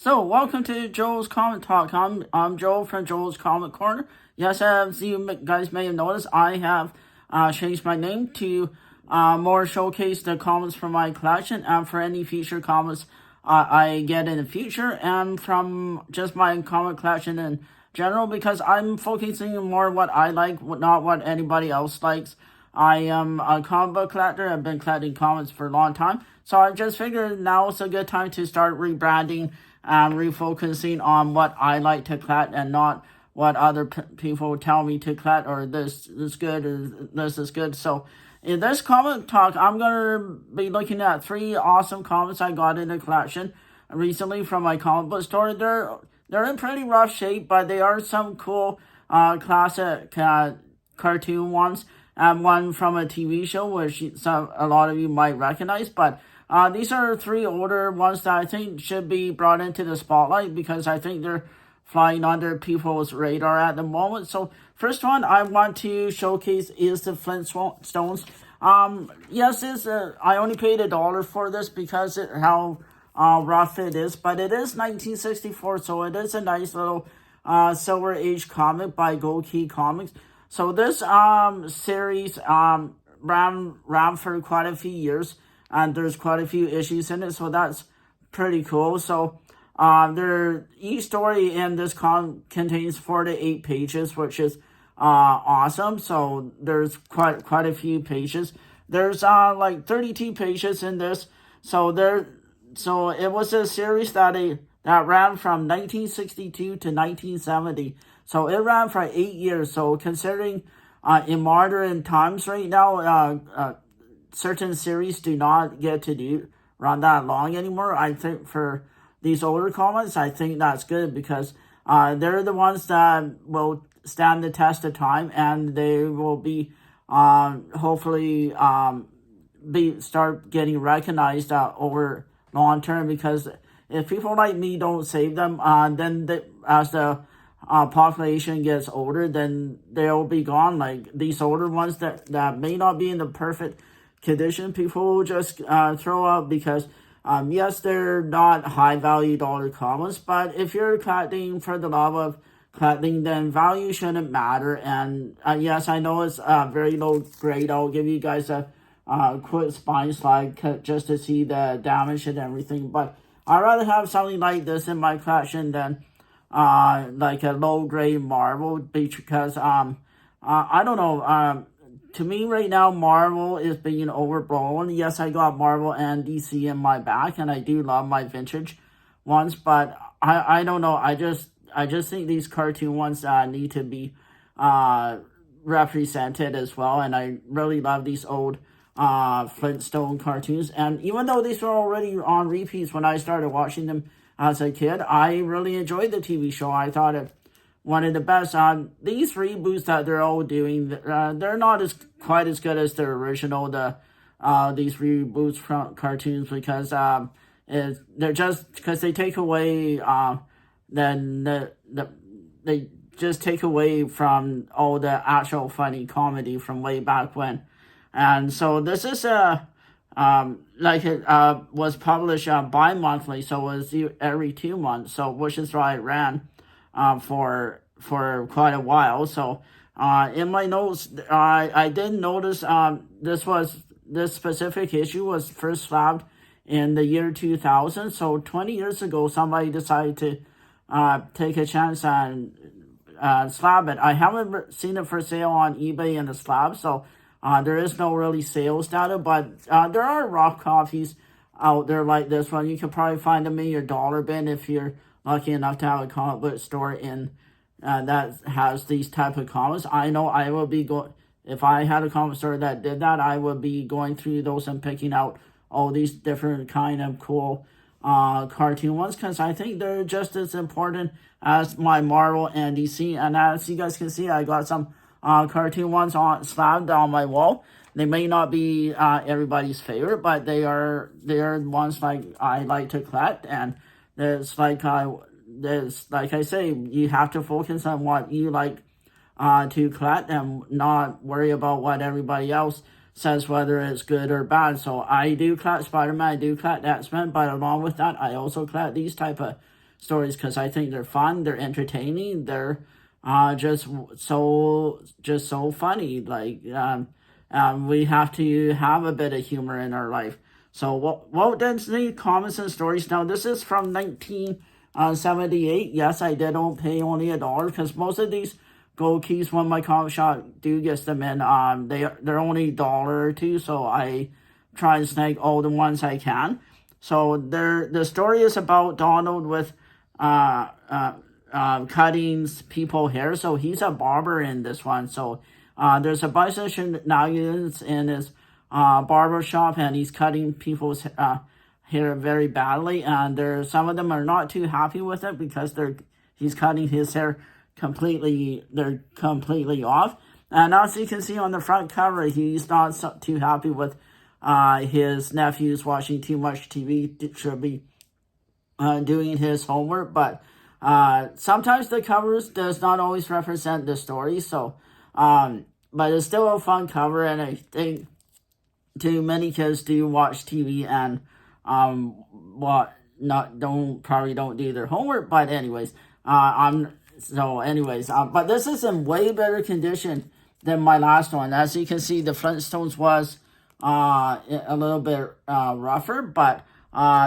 So, welcome to Joel's Comic Talk. I'm Joel from Joel's Comic Corner. Yes, as you guys may have noticed, I have changed my name to more showcase the comics from my collection and for any future comics I get in the future and from just my comic collection in general because I'm focusing more what I like, not what anybody else likes. I am a comic book collector. I've been collecting comics for a long time. So I just figured now is a good time to start rebranding and refocusing on what I like to collect and not what other people tell me to collect or this is good or this is good. So in this comic talk, I'm going to be looking at 3 awesome comics I got in the collection recently from my comic book store. They're in pretty rough shape, but they are some cool classic cartoon ones. And one from a TV show, which a lot of you might recognize. But these are 3 older ones that I think should be brought into the spotlight because I think they're flying under people's radar at the moment. So first one I want to showcase is the Flintstones. Yes, I only paid $1 for this because how rough it is, but it is 1964, so it is a nice little Silver Age comic by Gold Key Comics. So this series ran for quite a few years, and there's quite a few issues in it, so that's pretty cool. So each story in this contains 4 to 8 pages, which is awesome. So there's quite a few pages. There's like 32 pages in this. So it was a series that ran from 1962 to 1970. So it ran for 8 years. So considering in modern times right now, certain series do not get to run that long anymore. I think for these older comics, I think that's good because they're the ones that will stand the test of time and they will be hopefully start getting recognized over long term because if people like me don't save them, then as the population gets older, then they'll be gone. Like these older ones that may not be in the perfect condition, people will just throw out because yes, they're not high value dollar comics, but if you're collecting for the love of collecting, then value shouldn't matter. And yes, I know it's very low grade. I'll give you guys a quick spine slide just to see the damage and everything, but I'd rather have something like this in my collection than like a low grade Marvel because I don't know, to me right now Marvel is being overblown. Yes, I got Marvel and DC in my back and I do love my vintage ones, but I don't know, I just think these cartoon ones need to be represented as well, and I really love these old Flintstone cartoons. And even though these were already on repeats when I started watching them as a kid, I really enjoyed the TV show. I thought it one of the best. These reboots that they're all doing, they're not quite as good as the original. These reboots from cartoons because they're just because they take away they just take away from all the actual funny comedy from way back when. And so this is like it was published bi-monthly, so it was every 2 months. So which is why it ran for quite a while. So in my notes, I did notice this specific issue was first slabbed in the year 2000. So 20 years ago, somebody decided to take a chance and slab it. I haven't seen it for sale on eBay in the slab, so there is no really sales data, but there are rough copies out there like this one. You can probably find them in your dollar bin if you're lucky enough to have a comic book store in that has these type of comics. I know I will be if I had a comic store that did that, I would be going through those and picking out all these different kind of cool cartoon ones because I think they're just as important as my Marvel and DC. And as you guys can see, I got some cartoon ones slabbed on my wall. They may not be everybody's favorite, but they are ones like I like to collect. And there's like I say, you have to focus on what you like to collect and not worry about what everybody else says, whether it's good or bad. So I do collect Spider-Man, I do collect X-Men, but along with that, I also collect these type of stories because I think they're fun, they're entertaining, they're just so funny. Like we have to have a bit of humor in our life. So Walt Disney Comics and Stories. Now this is from 1978. Yes, I did pay only $1 because most of these gold keys when my comic shop do gets them in. They're only $1 or $2, so I try and snag all the ones I can. So the story is about Donald with cutting people hair. So he's a barber in this one. So there's a bunch of shenanigans in his barber shop, and he's cutting people's hair very badly. And some of them are not too happy with it because he's cutting his hair they're completely off. And as you can see on the front cover, he's not too happy with his nephews watching too much TV. Should be doing his homework, but sometimes the covers does not always represent the story. So but it's still a fun cover, and I think too many kids do watch TV and probably don't do their homework. But anyways, but this is in way better condition than my last one. As you can see, the Flintstones was a little bit rougher, but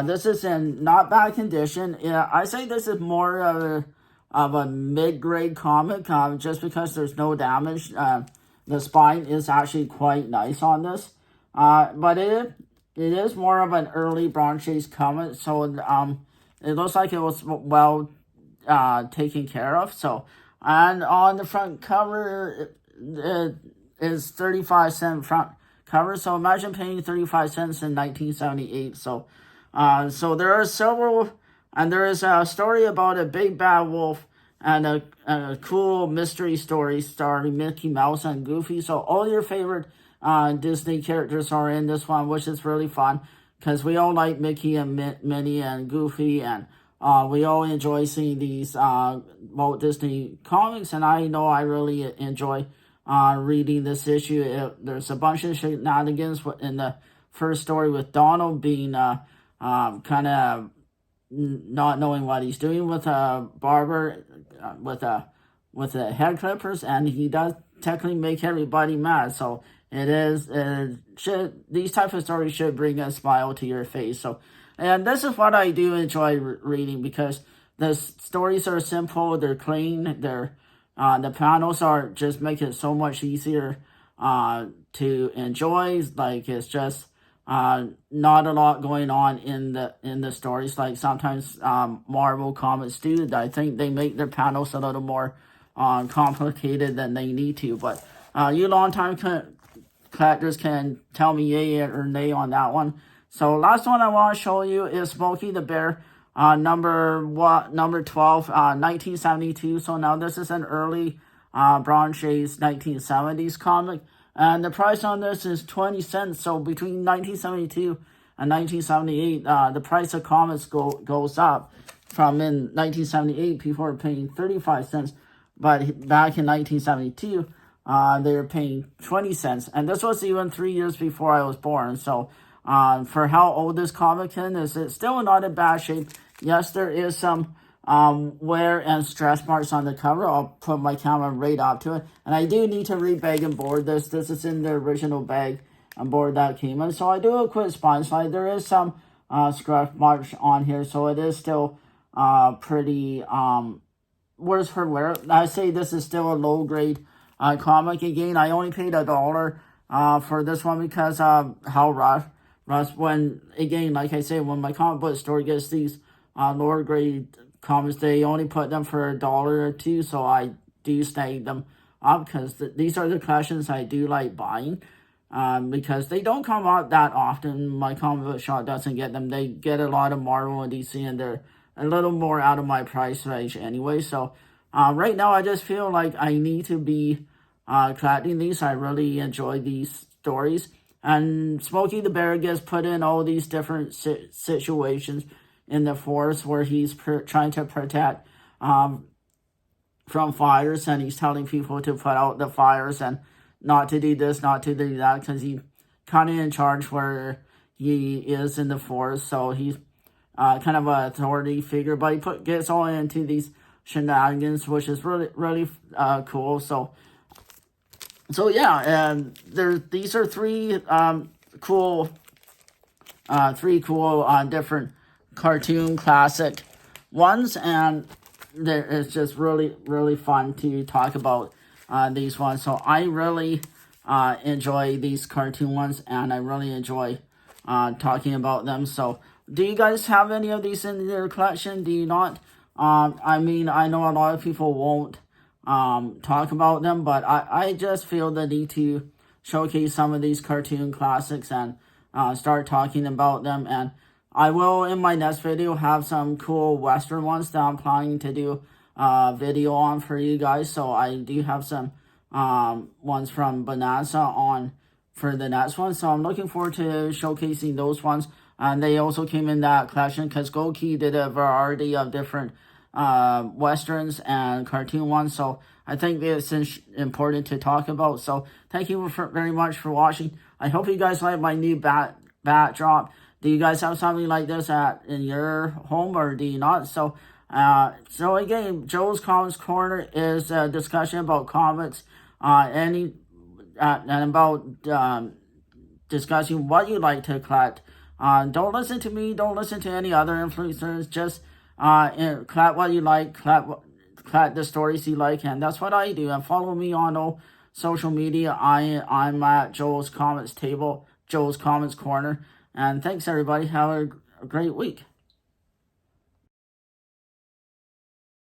this is in not bad condition. Yeah, I say this is more of a mid-grade comic, just because there's no damage. The spine is actually quite nice on this, but it is more of an early Bronze Age comic, so it looks like it was well taken care of. So, and on the front cover, it is 35-cent front cover. So imagine paying 35 cents in 1978. So there are several, and there is a story about a big bad wolf and a cool mystery story starring Mickey Mouse and Goofy. So all your favorite Disney characters are in this one, which is really fun because we all like Mickey and Minnie and Goofy, and we all enjoy seeing these Walt Disney comics, and I know I really enjoy reading this issue. There's a bunch of shenanigans in the first story with Donald being kind of not knowing what he's doing with a barber, with the head clippers, and he does technically make everybody mad. So these type of stories should bring a smile to your face. So, and this is what I do enjoy reading, because the stories are simple, they're clean, the panels are just make it so much easier to enjoy. Like, it's just not a lot going on in the stories like sometimes Marvel comics do. I think they make their panels a little more complicated than they need to. But you long-time collectors can tell me yay or nay on that one. So last one I want to show you is Smokey the Bear, number 12, 1972. So now this is an early Bronze Age 1970s comic. And the price on this is 20 cents. So between 1972 and 1978, the price of comics goes up. From in 1978, people were paying 35 cents. But back in 1972, they were paying 20 cents. And this was even 3 years before I was born. So for how old this comic is, it's still not in bad shape. Yes, there is some wear and stretch marks on the cover. I'll put my camera right up to it. And I do need to rebag and board this. This is in the original bag and board that came in. So I do a quick spine slide. There is some scratch marks on here. So it is still pretty worse for wear. I say this is still a low grade comic. Again, I only paid $1 for this one because of how rough. When, again, like I say, when my comic book store gets these lower grade comics, they only put them for $1 or $2, so I do snag them up because these are the collections I do like buying, because they don't come out that often. My comic book shop doesn't get them. They get a lot of Marvel and DC, and they're a little more out of my price range anyway. So right now I just feel like I need to be collecting these. I really enjoy these stories. And Smokey the Bear gets put in all these different situations in the forest where he's trying to protect from fires, and he's telling people to put out the fires and not to do this, not to do that, because he's kind of in charge where he is in the forest. So he's kind of an authority figure, but he gets all into these shenanigans, which is really cool. So yeah, and these are three cool different cartoon classic ones, and it's just really fun to talk about these ones. So I really enjoy these cartoon ones, and I really enjoy talking about them. So do you guys have any of these in your collection? Do you not? I mean, I know a lot of people won't talk about them, but I just feel the need to showcase some of these cartoon classics and start talking about them. And I will, in my next video, have some cool Western ones that I'm planning to do a video on for you guys. So I do have some ones from Bonanza on for the next one. So I'm looking forward to showcasing those ones. And they also came in that collection because Gokey did a variety of different Westerns and cartoon ones. So I think it's important to talk about. So thank you very much for watching. I hope you guys like my new backdrop. Do you guys have something like this in your home, or do you not? So again, Joe's Comics Corner is a discussion about comics, and about discussing what you like to collect. Don't listen to me. Don't listen to any other influencers. Just collect what you like. Collect the stories you like, and that's what I do. And follow me on all social media. I'm at Joel's Comics Table, Joel's Comics Corner. And thanks, everybody. Have a great week.